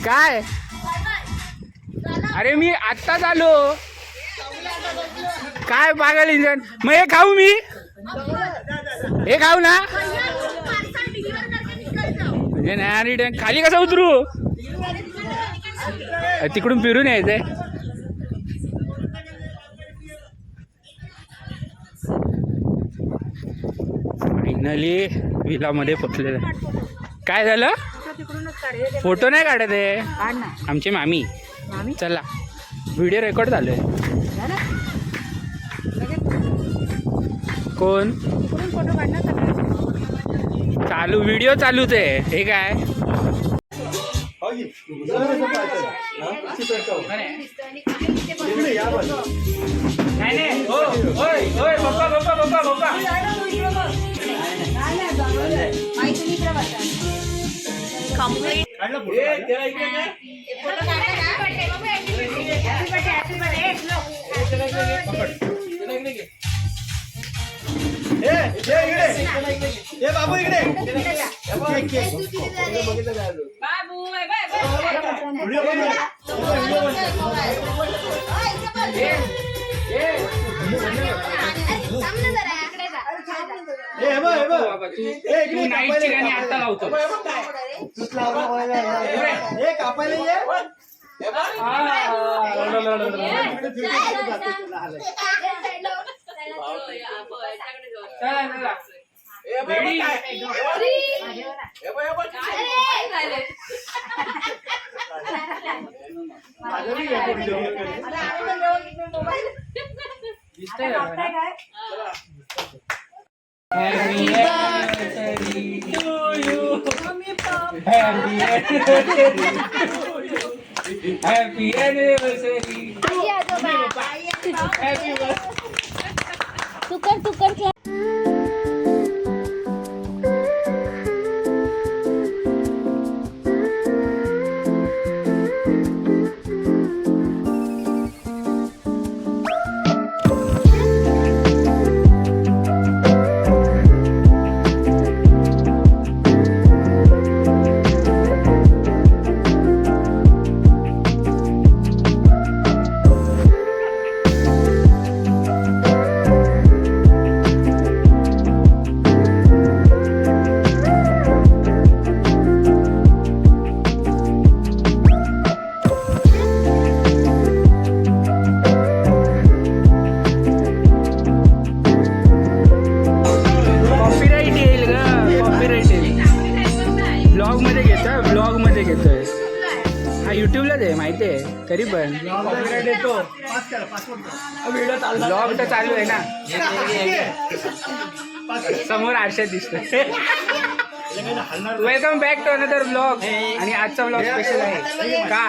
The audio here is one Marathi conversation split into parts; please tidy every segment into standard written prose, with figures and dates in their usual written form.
काय अरे मी आत्ताच आलो काय पागल इंजन मग हे खाऊ मी हे खाऊ ना म्हणजे नाही खाली कसं उतरू तिकडून फिरून यायचंय फायनली विलामध्ये पोचलेलं काय झालं फोटो नाही काढत आहे आमची मामी चला व्हिडिओ रेकॉर्ड झालोय कोण चालू व्हिडिओ चालूच आहे हे काय बाबू इकडे नाईटची गाणी आता लावतो Happy anniversary to you. Happy anniversary to you. Happy anniversary to you. Happy birthday. तुकर माहिती आहे तरी पण ब्लॉग तर चालू आहे ना समोर आरशात दिसतोय welcome back to another blog आणि आजचा ब्लॉग स्पेशल आहे का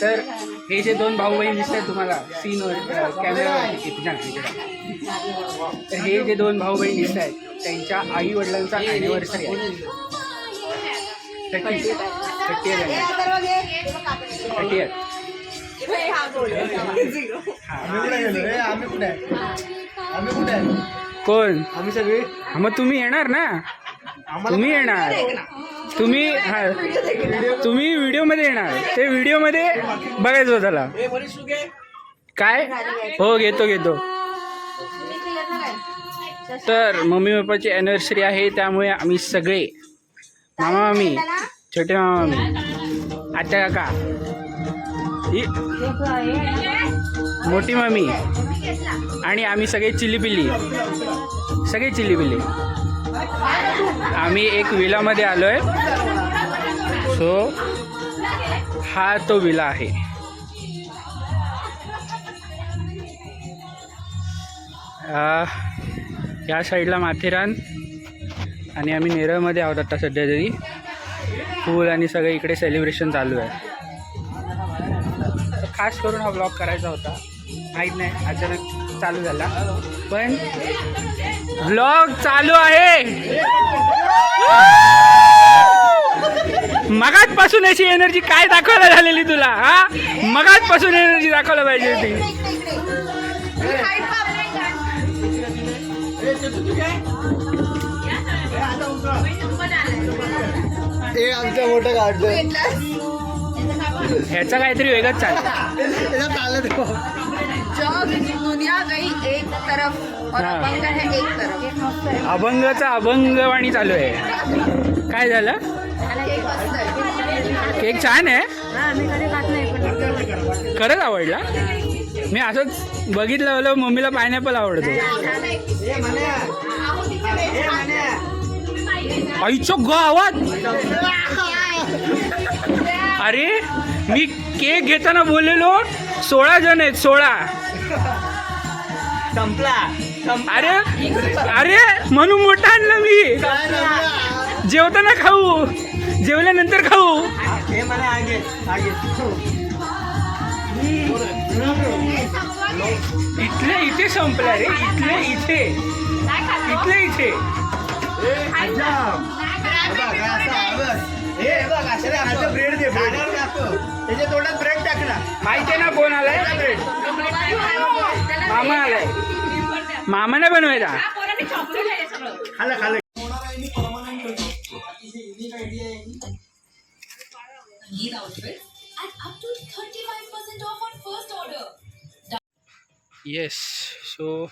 तर हे जे दोन भाऊ बहीण दिसतात तुम्हाला सीनवर कॅमेरावर तर हे जे दोन भाऊ बहीण दिसत आहेत त्यांच्या आई वडिलांचा ॲनिव्हर्सरी आहे 30th कोण आम्ही सगळे मग तुम्ही येणार ना तुम्ही येणार तुम्ही व्हिडिओमध्ये येणार ते व्हिडिओमध्ये बघायचं होतं त्याला काय हो घेतो तर मम्मी पप्पाची ॲनिव्हर्सरी आहे त्यामुळे आम्ही सगळे मामा मामी छोटे मामा मामी आत्या काका मोठी मामी आणि आम्ही सगळे चिल्लीपिल्ली आम्ही एक विलामध्ये आलोय सो हा तो विला आहे या साईडला माथेरान आणि आम्ही नेरळमध्ये आहोत आता सध्या तरी फूल आणि सगळं इकडे सेलिब्रेशन चालू आहे खास करून हा ब्लॉग करायचा होता माहीत नाही अचानक चालू झाला पण ब्लॉग चालू आहे मगाचपासून अशी एनर्जी काय दाखवायला झालेली तुला हा मगाचपासून एनर्जी दाखवायला पाहिजे होती आमचं मोठं काढलं ह्याचा काहीतरी वेगळंच चाललं. त्याच्यात चाललं ते. जब दुनिया गई एक तरफ और हाँ. अभंग है एक तरफ. अभंगचा अभंगवाणी चालू आहे. काय झालं? केक मस्त आहे. केक छान आहे. हा, मी कधी खात नाही पण खरंच आवडला. मी असंच बघितलं होलं मम्मीला पायनॅपल आवडतो. ए म्हण्या. ए म्हण्या. आईचं गावात. अरे मी केक घेताना बोललेलो 16 जण आहेत 16. संपला. अरे अरे म्हणून मोठा आणलं मी. जेवताना खाऊ, जेवल्यानंतर खाऊ. हे म्हणे आगे आगे. इथले इथे संपला रे. इथले इथे इथले इथे. हे बघ असं ब्रेड दे. त्याच्या तोंडात ब्रेड टाकला. माहिती आहे ना कोण आलाय? मामा आलाय. मामाने बनवायचा. खाल्लं खाल्लं. येस. सो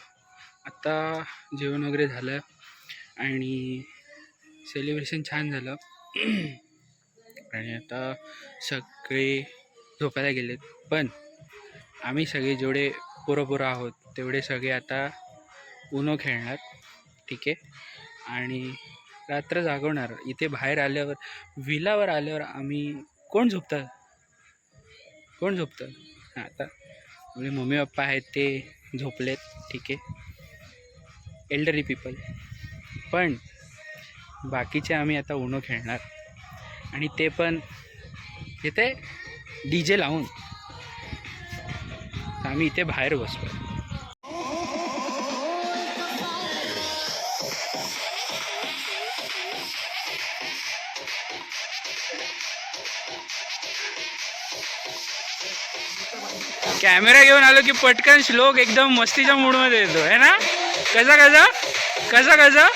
आता जेवण वगैरे झालं आणि सेलिब्रेशन छान झालं. आणि आता सगळे झोपायला गेलेत. पण आम्ही सगळे जेवढे पोरं आहोत तेवढे सगळे आता उनो खेळणार. ठीक आहे. आणि रात्र जागवणार. इथे बाहेर आल्यावर विलावर आल्यावर आम्ही कोण झोपतं? हां, आता आपले मम्मी पप्पा आहेत ते झोपलेत. ठीक आहे. Elderly people. पण बाकीचे आम्ही आता उनो खेळणार. आणि ते पण इथे DJ लावून. आम्ही इथे बाहेर बसलो. कॅमेरा घेऊन आलो की पटकन श्लोक एकदम मस्तीच्या मूडमध्ये येतो है ना. कसा कसा कसा कसा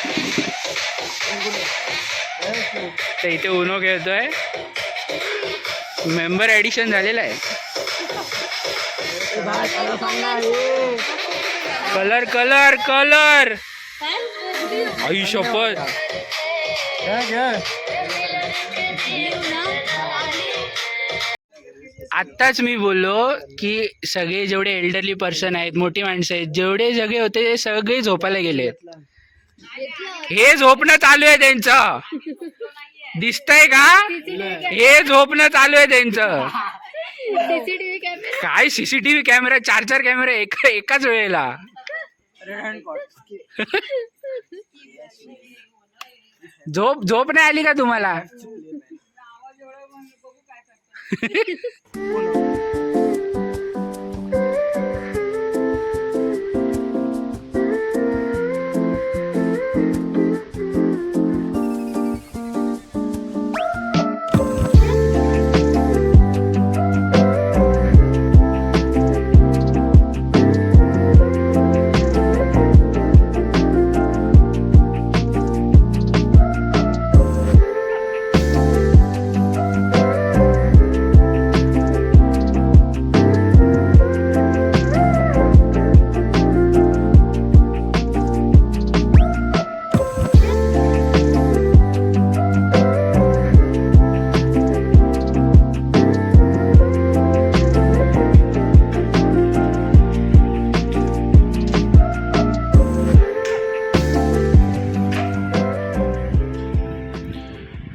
तर इथे उनो खेळतोय. मेंबर ॲडिशन झालेलं आहे. Colour colour colour. आई शपथ. आत्ताच मी बोललो की सगळे जेवढे एल्डरली पर्सन आहेत, मोठी माणसं आहेत, जेवढे सगळे होते ते सगळे झोपायला गेलेत. हे झोपणं चालू आहे त्यांचं. दिसतंय का? हे झोपणं चालू आहे त्यांचं. काय CCTV कॅमेरा 4 कॅमेरा एकाच वेळेला. झोप नाही आली का तुम्हाला?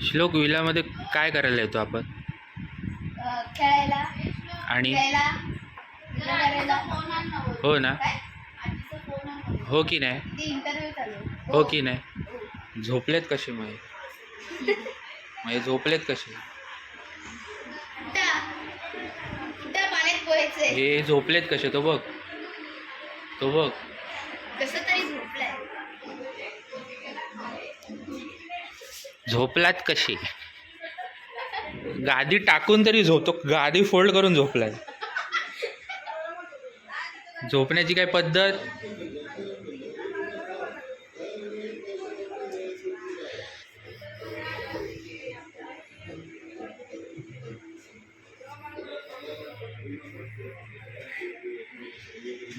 श्लोक, विलामध्ये काय करायला येतो आपण? खेळायला आणि करायला. हो ना. हो की नाही? इंटरव्ह्यू चालू. हो की नाही? झोपलेत कसे मग? झोपलेत कसे? पाण्यात पोहायचंय. हे झोपलेत कसे? तो बघ कसं तरी झोपलाय. झोपलात कसे? गादी टाकून तरी झोपतो. गादी फोल्ड करून झोपलाय. झोपण्याची काय पद्धत?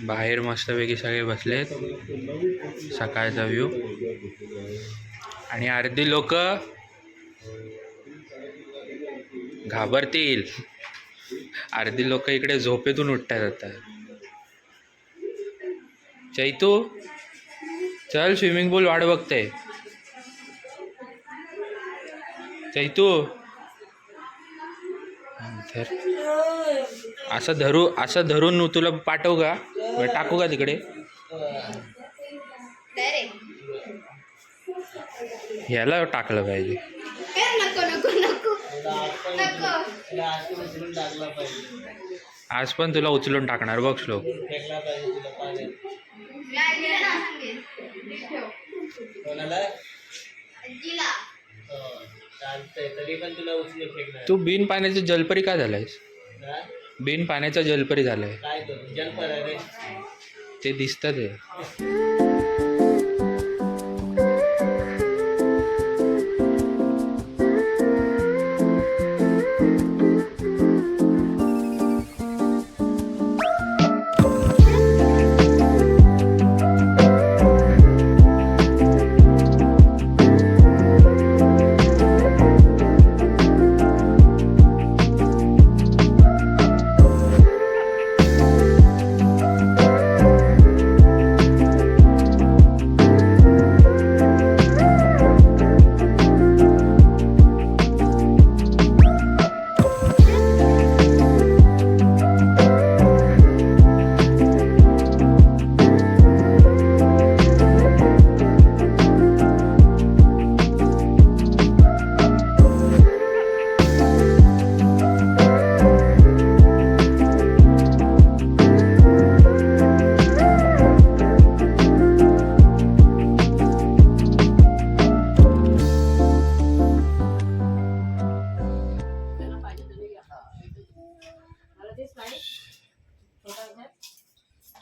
बाहेर मस्तपैकी सगळे बसलेत. सकाळचा व्ह्यू. आणि अर्धी लोक घाबरतील. अर्धी लोक इकडे झोपेतून उठतात आता. चैतू चल, स्विमिंग पूल वाट बघते. चैतू तर असं धरून तुला पाठवू का, टाकू का तिकडे? ह्याला टाकलं पाहिजे. आज पण तुला उचलून टाकणार बघ श्लोक. तू बिन पाण्याचा जलपरी का झालायस? बिन पाण्याचा जलपरी झालाय. ते दिसतं ते.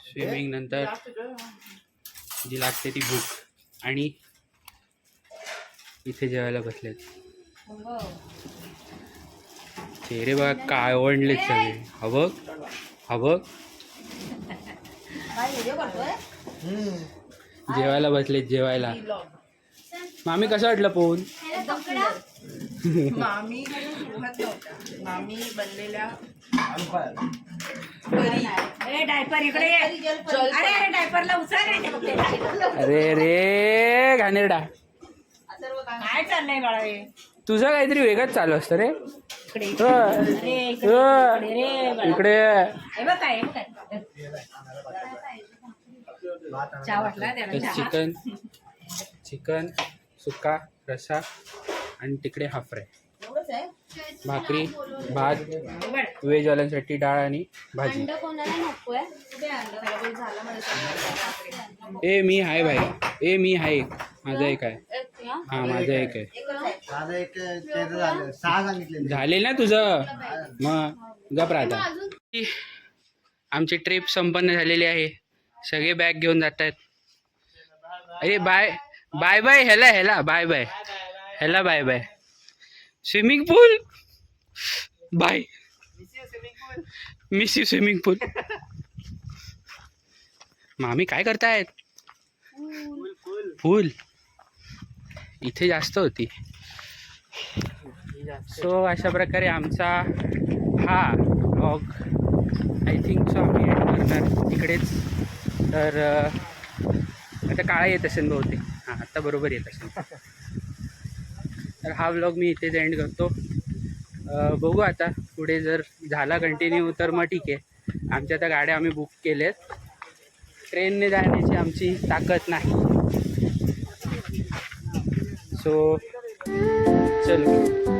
स्विमिंग नंतर जी लागते ती भूक. आणि इथे जेवायला बसलेत. चेहरे बघा काळवंडलेत सगळे. हवं जेवायला बसलेत जेवायला. मामी कसं वाटलं पोहून? मामी बनलेल्या डायपर इकडे. अरे डायपरला उचल. अरे रे घाणेरडा, काय चाललंय बाळा? तुझं काहीतरी वेगळंच चालू असतं रे. इकडे चिकन सुक्का रस्सा आणि तिकडे हाफ फ्राय, भाकरी भात, व्हेजवाल्यांसाठी डाळ आणि भाजी. ए मी आहे भाई. मी आहे. माझं एक आहे. हा माझं एक आहे. झाले ना तुझं? मग गप राहता. आमची ट्रिप संपन्न झालेली आहे. सगळे बॅग घेऊन जात आहेत. अरे बाय बाय बाय. ह्याला बाय बाय. ह्याला bye bye. Swimming pool bye. Miss you swimming pool. मामी काय करतायत? पूल इथे जास्त होती. सो अशा प्रकारे आमचा हा व्लॉग आय थिंक सो आम्ही एंड करणार इकडेच. तर आता काळा येत असेल बहुतेक. हां आता बरोबर येत असेल. तर हा व्लॉग मी इथेच एंड करतो. बघू आता पुढे जर झाला कंटिन्यू तर मग ठीक आहे. आमच्या आता गाड्या आम्ही बुक केल्यात. ट्रेनने जाण्याची आमची ताकद नाही. सो चलो.